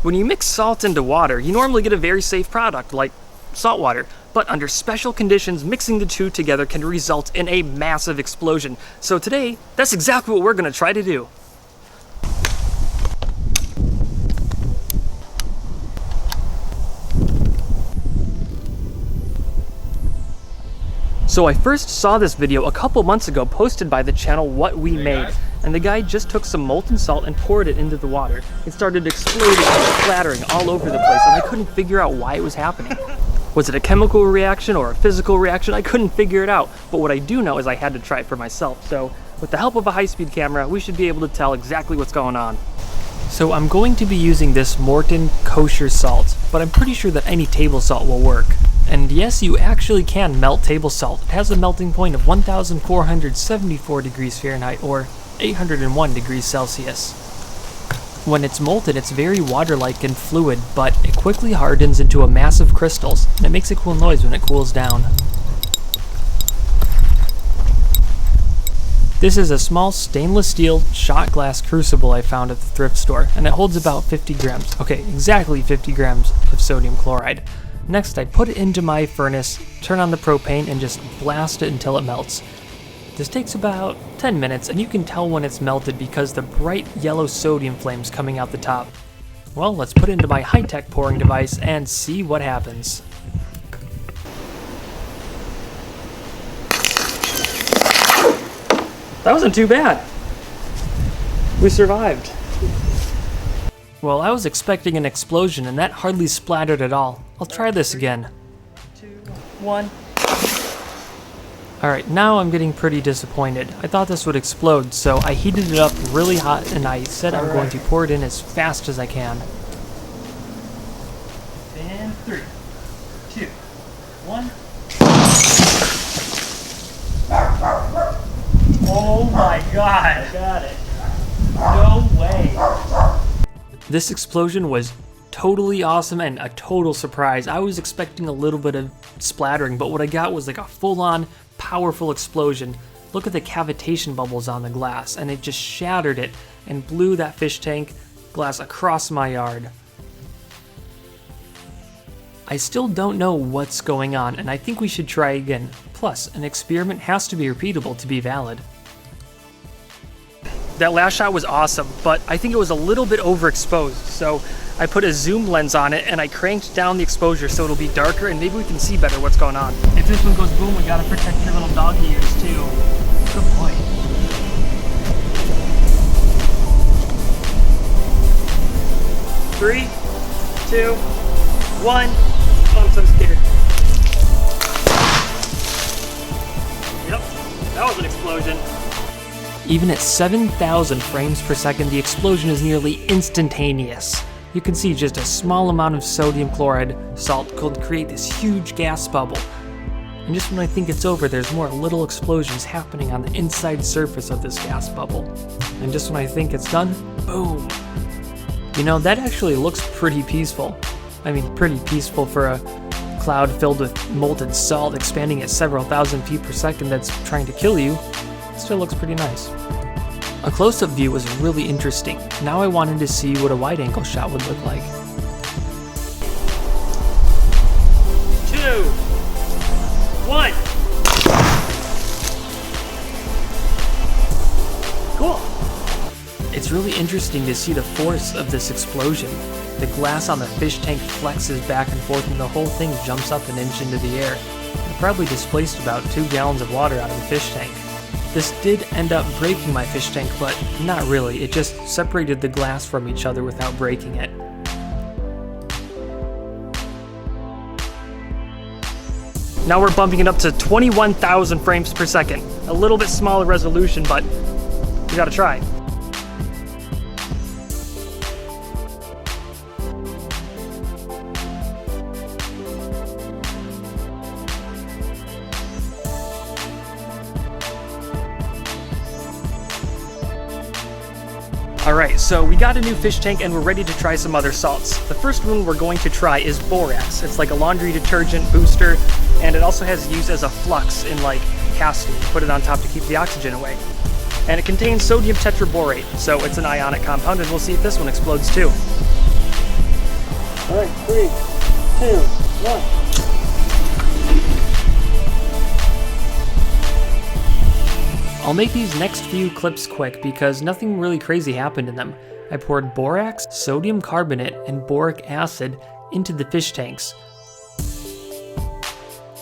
When you mix salt into water, you normally get a very safe product, like salt water. But under special conditions, mixing the two together can result in a massive explosion. So today, that's exactly what we're gonna try to do. So I first saw this video a couple months ago posted by the channel What We Made, and the guy just took some molten salt and poured it into the water. It started exploding and splattering all over the place, and I couldn't figure out why it was happening. Was it a chemical reaction or a physical reaction? I couldn't figure it out, but what I do know is I had to try it for myself. So with the help of a high-speed camera, we should be able to tell exactly what's going on. So I'm going to be using this Morton kosher salt, but I'm pretty sure that any table salt will work. And yes, you actually can melt table salt. It has a melting point of 1,474 degrees Fahrenheit or 801 degrees Celsius. When it's molten, it's very water-like and fluid, but it quickly hardens into a mass of crystals, and it makes a cool noise when it cools down. This is a small stainless steel shot glass crucible I found at the thrift store, and it holds about 50 grams, okay, exactly 50 grams of sodium chloride. Next, I put it into my furnace, turn on the propane, and just blast it until it melts. This takes about 10 minutes, and you can tell when it's melted because the bright yellow sodium flames coming out the top. Well, let's put it into my high-tech pouring device and see what happens. That wasn't too bad. We survived. Well, I was expecting an explosion, and that hardly splattered at all. I'll try this again. 2, 1. Alright, now I'm getting pretty disappointed. I thought this would explode, so I heated it up really hot, and I said I'm going to pour it in as fast as I can. And 3, 2, 1. Oh my god! I got it. No way. This explosion was totally awesome and a total surprise. I was expecting a little bit of splattering, but what I got was like a full-on powerful explosion. Look at the cavitation bubbles on the glass, and it just shattered it and blew that fish tank glass across my yard. I still don't know what's going on, and I think we should try again. Plus, an experiment has to be repeatable to be valid. That last shot was awesome, but I think it was a little bit overexposed, so I put a zoom lens on it and I cranked down the exposure so it'll be darker and maybe we can see better what's going on. If this one goes boom, we gotta protect your little doggy ears too. Good boy. Three, 2, 1. Oh, I'm so scared. Yep, that was an explosion. Even at 7,000 frames per second, the explosion is nearly instantaneous. You can see just a small amount of sodium chloride salt could create this huge gas bubble. And just when I think it's over, there's more little explosions happening on the inside surface of this gas bubble. And just when I think it's done, boom. You know, that actually looks pretty peaceful. I mean, pretty peaceful for a cloud filled with molten salt expanding at several thousand feet per second that's trying to kill you. Still looks pretty nice. A close-up view was really interesting. Now I wanted to see what a wide-angle shot would look like. 2, 1. Cool. It's really interesting to see the force of this explosion. The glass on the fish tank flexes back and forth and the whole thing jumps up an inch into the air. It probably displaced about 2 gallons of water out of the fish tank. This did end up breaking my fish tank, but not really. It just separated the glass from each other without breaking it. Now we're bumping it up to 21,000 frames per second. A little bit smaller resolution, but we gotta try. Alright, so we got a new fish tank and we're ready to try some other salts. The first one we're going to try is borax. It's like a laundry detergent booster, and it also has use as a flux in like casting. You put it on top to keep the oxygen away. And it contains sodium tetraborate, so it's an ionic compound, and we'll see if this one explodes too. All right, 3, 2, 1. I'll make these next few clips quick because nothing really crazy happened in them. I poured borax, sodium carbonate, and boric acid into the fish tanks.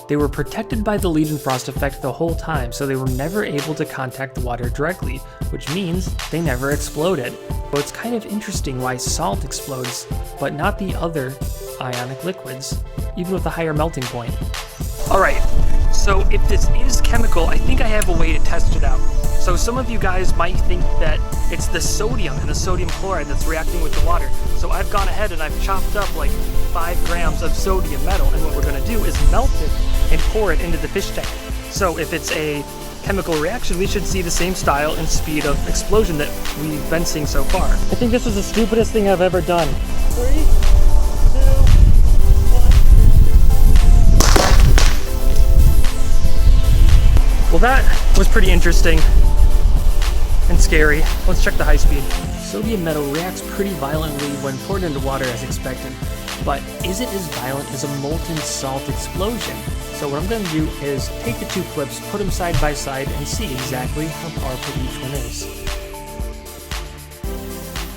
They were protected by the Leidenfrost effect the whole time, so they were never able to contact the water directly, which means they never exploded. So it's kind of interesting why salt explodes, but not the other ionic liquids, even with a higher melting point. Alright, so if this is chemical, I think I have a way to test it out. So some of you guys might think that it's the sodium and the sodium chloride that's reacting with the water. So I've gone ahead and I've chopped up like 5 grams of sodium metal, and what we're going to do is melt it and pour it into the fish tank. So if it's a chemical reaction, we should see the same style and speed of explosion that we've been seeing so far. I think this is the stupidest thing I've ever done. 3, 2, 1. Well, that was pretty interesting and scary. Let's check the high speed. Sodium metal reacts pretty violently when poured into water as expected, but isn't as violent as a molten salt explosion. So what I'm going to do is take the 2 clips, put them side by side, and see exactly how powerful each one is.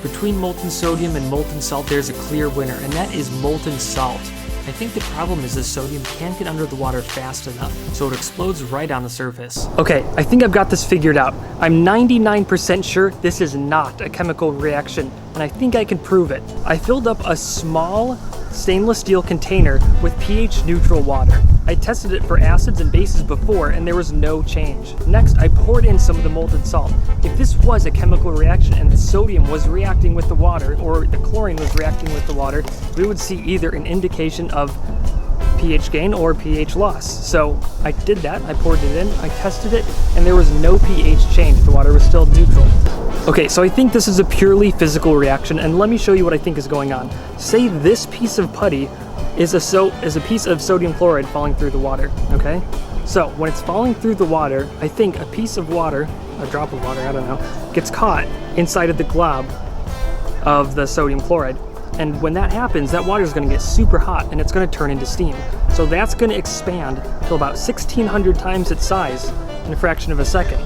Between molten sodium and molten salt, there's a clear winner, and that is molten salt. I think the problem is the sodium can't get under the water fast enough, so it explodes right on the surface. Okay, I think I've got this figured out. I'm 99% sure this is not a chemical reaction, and I think I can prove it. I filled up a small stainless steel container with pH neutral water. I tested it for acids and bases before, and there was no change. Next, I poured in some of the molten salt. If this was a chemical reaction and the sodium was reacting with the water, or the chlorine was reacting with the water, we would see either an indication of pH gain or pH loss. So I did that, I poured it in, I tested it, and there was no pH change. The water was still neutral. Okay, so I think this is a purely physical reaction, and let me show you what I think is going on. Say this piece of putty is a piece of sodium chloride falling through the water, okay? So when it's falling through the water, I think a piece of water, a drop of water, I don't know, gets caught inside of the glob of the sodium chloride. And when that happens, that water is going to get super hot and it's going to turn into steam. So that's going to expand to about 1,600 times its size in a fraction of a second.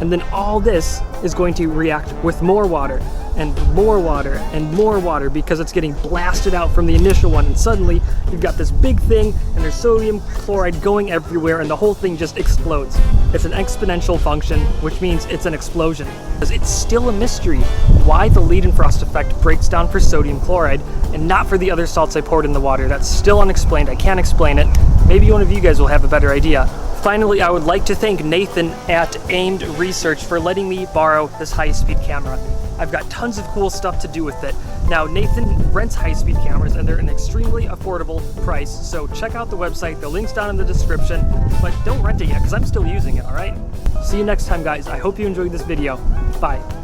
And then all this is going to react with more water and more water and more water because it's getting blasted out from the initial one, and suddenly you've got this big thing and there's sodium chloride going everywhere and the whole thing just explodes. It's an exponential function, which means it's an explosion. It's still a mystery why the Leidenfrost effect breaks down for sodium chloride and not for the other salts I poured in the water. That's still unexplained. I can't explain it. Maybe one of you guys will have a better idea. Finally, I would like to thank Nathan at Aimed Research for letting me borrow this high-speed camera. I've got tons of cool stuff to do with it. Now, Nathan rents high-speed cameras, and they're an extremely affordable price, so check out the website. The link's down in the description, but don't rent it yet, because I'm still using it, all right? See you next time, guys. I hope you enjoyed this video. Bye.